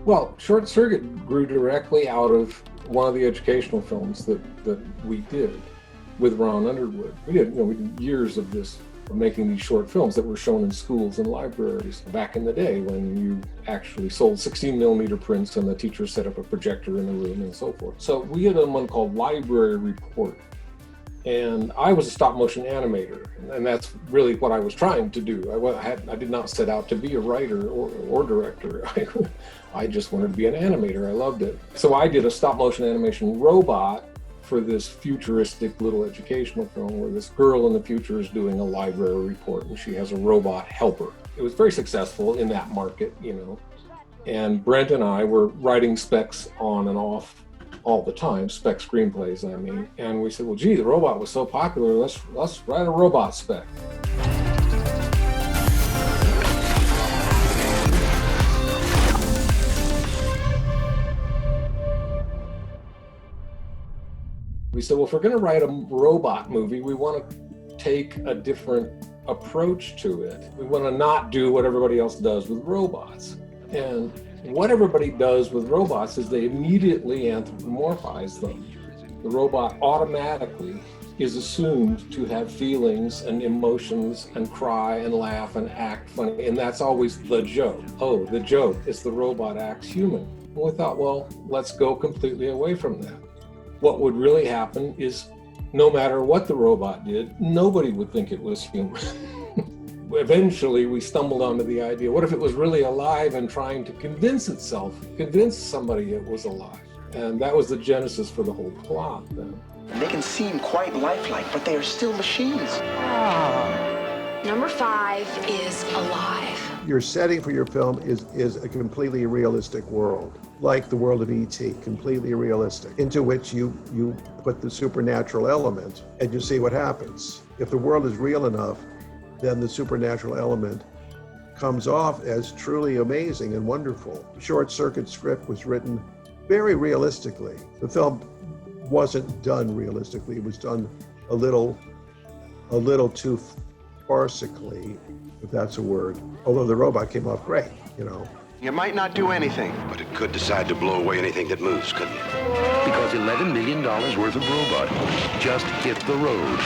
Well, Short Circuit grew directly out of one of the educational films that we did with Ron Underwood. We did years of this, making these short films that were shown in schools and libraries back in the day when you actually sold 16 millimeter prints and the teacher set up a projector in the room and so forth. So we had one called Library Report. And I was a stop motion animator, and that's really what I was trying to do. I did not set out to be a writer or director. I just wanted to be an animator. I loved it. So I did a stop motion animation robot for this futuristic little educational film where this girl in the future is doing a library report and she has a robot helper. It was very successful in that market, and Brent and I were writing specs on and off all the time, spec screenplays, I mean. And we said, well, gee, the robot was so popular, let's write a robot spec. We said, well, if we're going to write a robot movie, we want to take a different approach to it. We want to not do what everybody else does with robots. And what everybody does with robots is they immediately anthropomorphize them. The robot automatically is assumed to have feelings and emotions and cry and laugh and act funny. And that's always the joke. Oh, the joke is the robot acts human. And we thought, well, let's go completely away from that. What would really happen is no matter what the robot did, nobody would think it was human. Eventually, we stumbled onto the idea, what if it was really alive and trying to convince somebody it was alive? And that was the genesis for the whole plot then. And they can seem quite lifelike, but they are still machines. Number 5 is alive. Your setting for your film is a completely realistic world, like the world of E.T., completely realistic, into which you put the supernatural element and you see what happens. If the world is real enough, then the supernatural element comes off as truly amazing and wonderful. Short Circuit script was written very realistically. The film wasn't done realistically. It was done a little too farcically, if that's a word. Although the robot came off great, You might not do anything. But it could decide to blow away anything that moves, couldn't it? Because $11 million worth of robot just hit the road.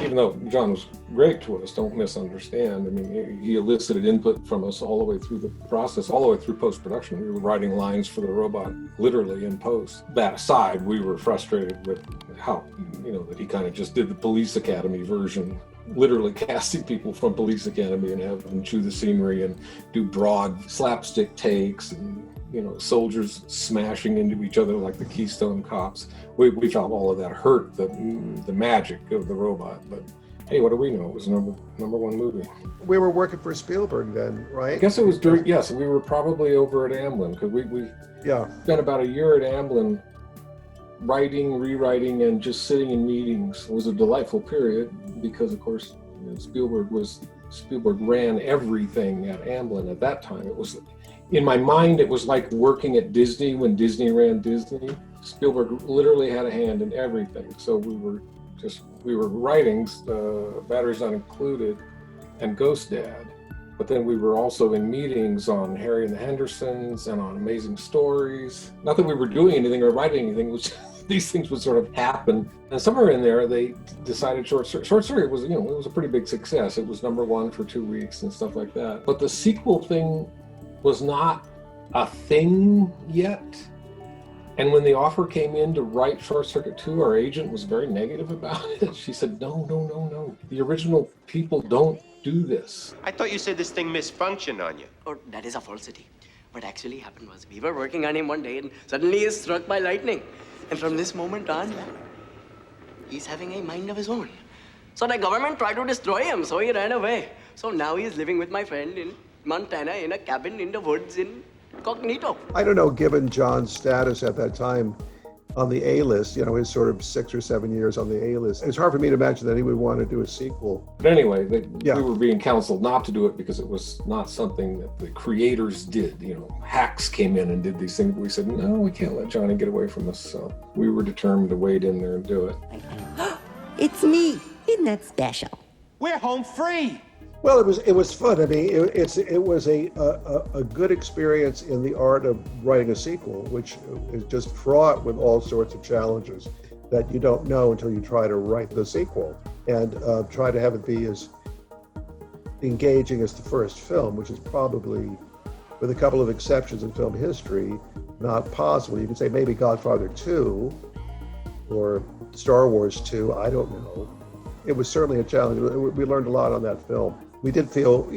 Even though John was great to us, don't misunderstand. I mean, he elicited input from us all the way through the process, all the way through post-production. We were writing lines for the robot literally in post. That aside, we were frustrated with how, that he kind of just did the Police Academy version, literally casting people from Police Academy and have them chew the scenery and do broad slapstick takes and, soldiers smashing into each other like the Keystone Cops. We felt all of that hurt the magic of the robot. But hey, what do we know? It was number one movie. We were working for Spielberg then, right? I guess it was yes, we were probably over at Amblin because we spent about a year at Amblin writing, rewriting, and just sitting in meetings. It was a delightful period because, of course, Spielberg ran everything at Amblin at that time. It was, in my mind, it was like working at Disney when Disney ran Disney. Spielberg literally had a hand in everything. So we were writing Batteries Not Included and Ghost Dad. But then we were also in meetings on Harry and the Hendersons and on Amazing Stories. Not that we were doing anything or writing anything, it was these things would sort of happen. And somewhere in there, they decided Short Circuit was, it was a pretty big success. It was number 1 for 2 weeks and stuff like that. But the sequel thing was not a thing yet. And when the offer came in to write Short Circuit 2, our agent was very negative about it. She said, no. The original people don't do this. I thought you said this thing misfunctioned on you. Oh, that is a falsity. What actually happened was we were working on him one day and suddenly he is struck by lightning. And from this moment on, he's having a mind of his own. So the government tried to destroy him, so he ran away. So now he is living with my friend in Montana in a cabin in the woods incognito. I don't know, given John's status at that time on the A-list, his sort of 6 or 7 years on the A-list, it's hard for me to imagine that he would want to do a sequel. But anyway, we were being counseled not to do it because it was not something that the creators did. Hacks came in and did these things. We said, no, we can't let Johnny get away from us. So we were determined to wade in there and do it. It's me. Isn't that special? We're home free. Well, it was fun. I mean, it was a good experience in the art of writing a sequel, which is just fraught with all sorts of challenges that you don't know until you try to write the sequel and try to have it be as engaging as the first film, which is probably, with a couple of exceptions in film history, not possible. You could say maybe Godfather 2 or Star Wars 2, I don't know. It was certainly a challenge. We learned a lot on that film. We did feel,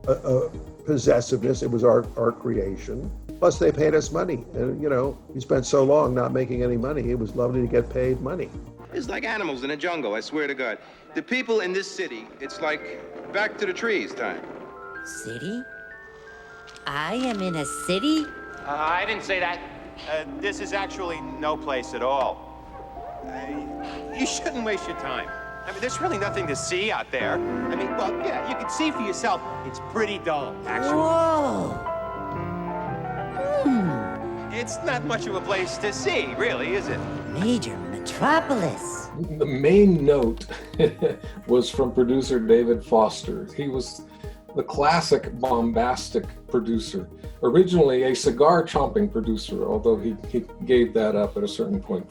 a possessiveness. It was our creation. Plus, they paid us money. And, we spent so long not making any money. It was lovely to get paid money. It's like animals in a jungle, I swear to God. The people in this city, it's like back to the trees time. City? I am in a city? I didn't say that. This is actually no place at all. You shouldn't waste your time. I mean, there's really nothing to see out there. I mean, well, yeah, you can see for yourself. It's pretty dull, actually. Whoa! It's not much of a place to see, really, is it? Major metropolis. The main note was from producer David Foster. He was the classic bombastic producer. Originally a cigar chomping producer, although he gave that up at a certain point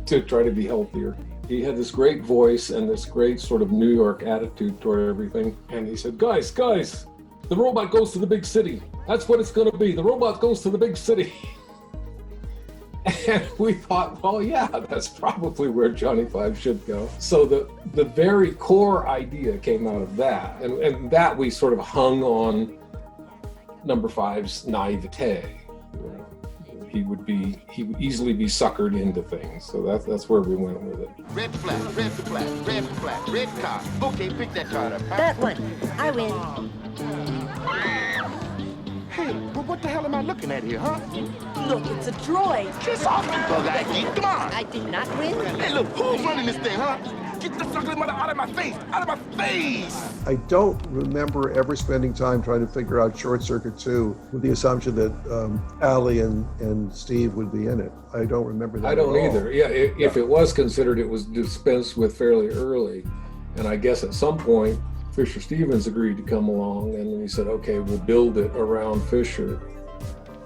to try to be healthier. He had this great voice and this great sort of New York attitude toward everything. And he said, guys, the robot goes to the big city. That's what it's gonna be. The robot goes to the big city. And we thought, well, yeah, that's probably where Johnny Five should go. So the very core idea came out of that. And that we sort of hung on number Five's naivete. He would easily be suckered into things. So that's where we went with it. Red flag, red flag, red flag, red car. Okay, pick that card up. That one. I win. Hey, well, what the hell am I looking at here, huh? Look, it's a droid. Kiss off me, bug eye. Come on. I did not win. Hey, look, who's running this thing, huh? Get the fucking mother out of my face! Out of my face! I don't remember ever spending time trying to figure out Short Circuit 2 with the assumption that Allie and Steve would be in it. I don't remember that. I don't either. Yeah, if it was considered, it was dispensed with fairly early. And I guess at some point, Fisher Stevens agreed to come along, and we said, okay, we'll build it around Fisher.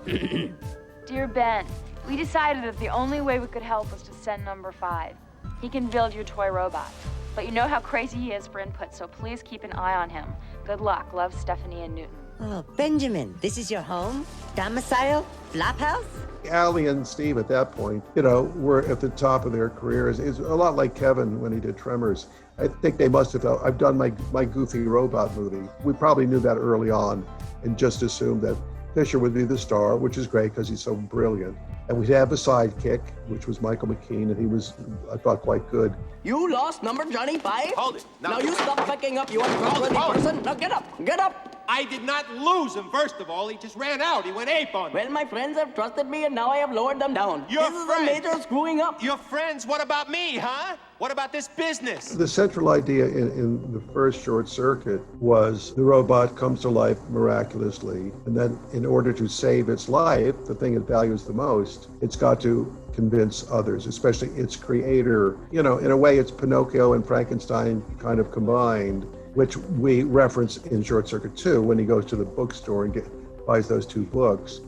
Dear Ben, we decided that the only way we could help was to send number 5. He can build your toy robot. But you know how crazy he is for input, so please keep an eye on him. Good luck. Love, Stephanie and Newton. Oh, Benjamin, this is your home? Domicile? Flophouse? Allie and Steve at that point, were at the top of their careers. It's a lot like Kevin when he did Tremors. I think they must have felt, I've done my goofy robot movie. We probably knew that early on and just assumed that Fisher would be the star, which is great because he's so brilliant. And we'd have a sidekick, which was Michael McKean, and he was, I thought, quite good. You lost number Johnny Five? Hold it. Now you stop fucking up, you untrustworthy person. Now get up. I did not lose him, first of all. He just ran out. He went ape on me. Well, my friends have trusted me, and now I have lowered them down. Your This friends? is a major screwing up. Your friends? What about me, huh? What about this business? The central idea in the first Short Circuit was the robot comes to life miraculously, and then in order to save its life, the thing it values the most, it's got to convince others, especially its creator. In a way, it's Pinocchio and Frankenstein kind of combined, which we reference in Short Circuit 2 when he goes to the bookstore and buys those 2 books.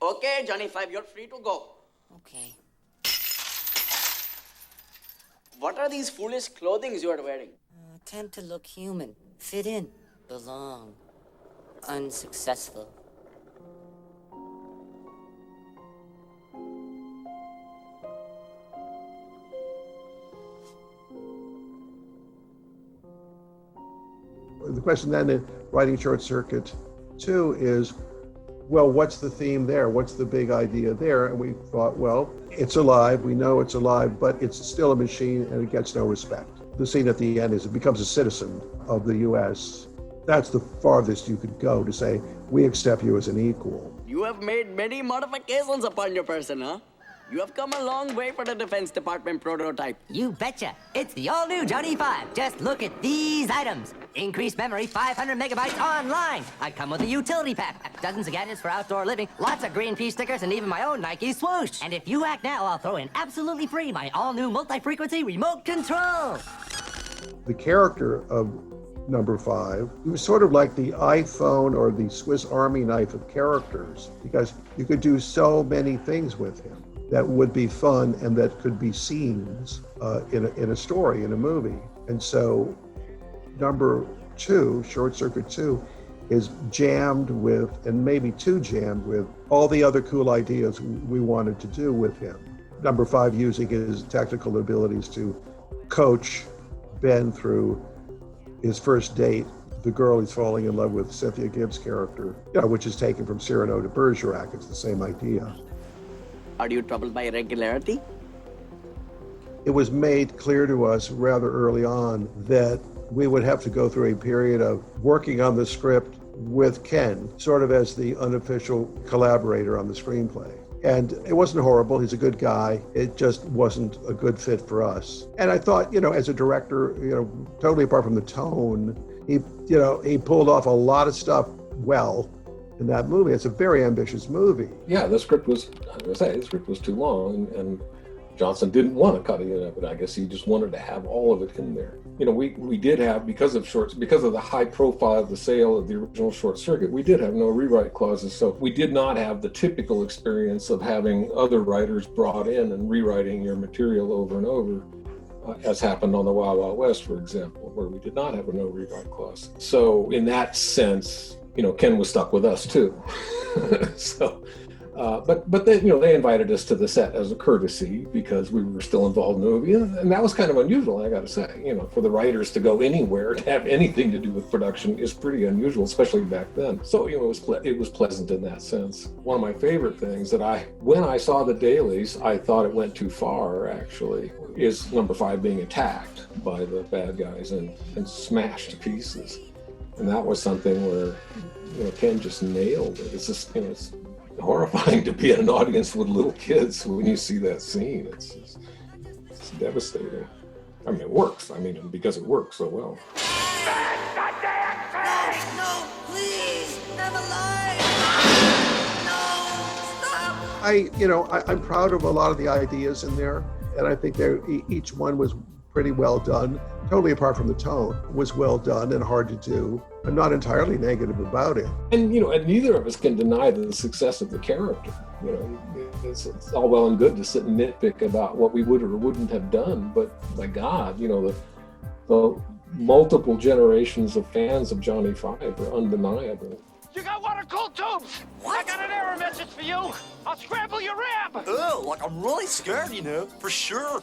Okay, Johnny Five, you're free to go. Okay. What are these foolish clothings you are wearing? Attempt to look human. Fit in. Belong. Unsuccessful. The question then in writing Short Circuit 2 is, well, what's the theme there? What's the big idea there? And we thought, well, it's alive. We know it's alive, but it's still a machine and it gets no respect. The scene at the end is it becomes a citizen of the U.S. That's the farthest you could go to say, we accept you as an equal. You have made many modifications upon your person, huh? You have come a long way for the Defense Department prototype. You betcha. It's the all-new Johnny 5. Just look at these items. Increased memory, 500 megabytes online. I come with a utility pack. Dozens of gadgets for outdoor living, lots of green pea stickers, and even my own Nike swoosh. And if you act now, I'll throw in absolutely free my all-new multi-frequency remote control. The character of number 5. He was sort of like the iPhone or the Swiss Army knife of characters, because you could do so many things with him that would be fun and that could be scenes in a story, in a movie. And so number 2, Short Circuit 2, is jammed with, and maybe too jammed with, all the other cool ideas we wanted to do with him. Number 5, using his technical abilities to coach Ben through his first date, the girl he's falling in love with, Cynthia Gibbs' character, which is taken from Cyrano de Bergerac. It's the same idea. Are you troubled by irregularity? It was made clear to us rather early on that we would have to go through a period of working on the script with Ken, sort of as the unofficial collaborator on the screenplay. And it wasn't horrible. He's a good guy. It just wasn't a good fit for us. And I thought, as a director, totally apart from the tone, he pulled off a lot of stuff well in that movie. It's a very ambitious movie. Yeah, the script was too long, and Johnson didn't want to cut any of it. I guess he just wanted to have all of it in there. We did have, because of the high profile of the sale of the original Short Circuit, we did have no rewrite clauses. So we did not have the typical experience of having other writers brought in and rewriting your material over and over, as happened on the Wild Wild West, for example, where we did not have a no rewrite clause. So in that sense, Ken was stuck with us too. So. But they, they invited us to the set as a courtesy because we were still involved in the movie, and that was kind of unusual, I got to say. For the writers to go anywhere to have anything to do with production is pretty unusual, especially back then. So it was pleasant in that sense. One of my favorite things that when I saw the dailies, I thought it went too far. Actually, is number 5 being attacked by the bad guys and smashed to pieces, and that was something where Ken just nailed it. It's just it's horrifying to be in an audience with little kids when you see that scene. It's devastating. I mean, it works. Because it works so well. No, please, I'm alive. No, stop. I'm proud of a lot of the ideas in there, and I think each one was pretty well done. Totally apart from the tone, was well done and hard to do. I'm not entirely negative about it. And and neither of us can deny the success of the character. It's all well and good to sit and nitpick about what we would or wouldn't have done, but my God, the multiple generations of fans of Johnny Five are undeniable. You got water cooled tubes? What? I got an error message for you. I'll scramble your RAM. Oh, like I'm really scared, for sure.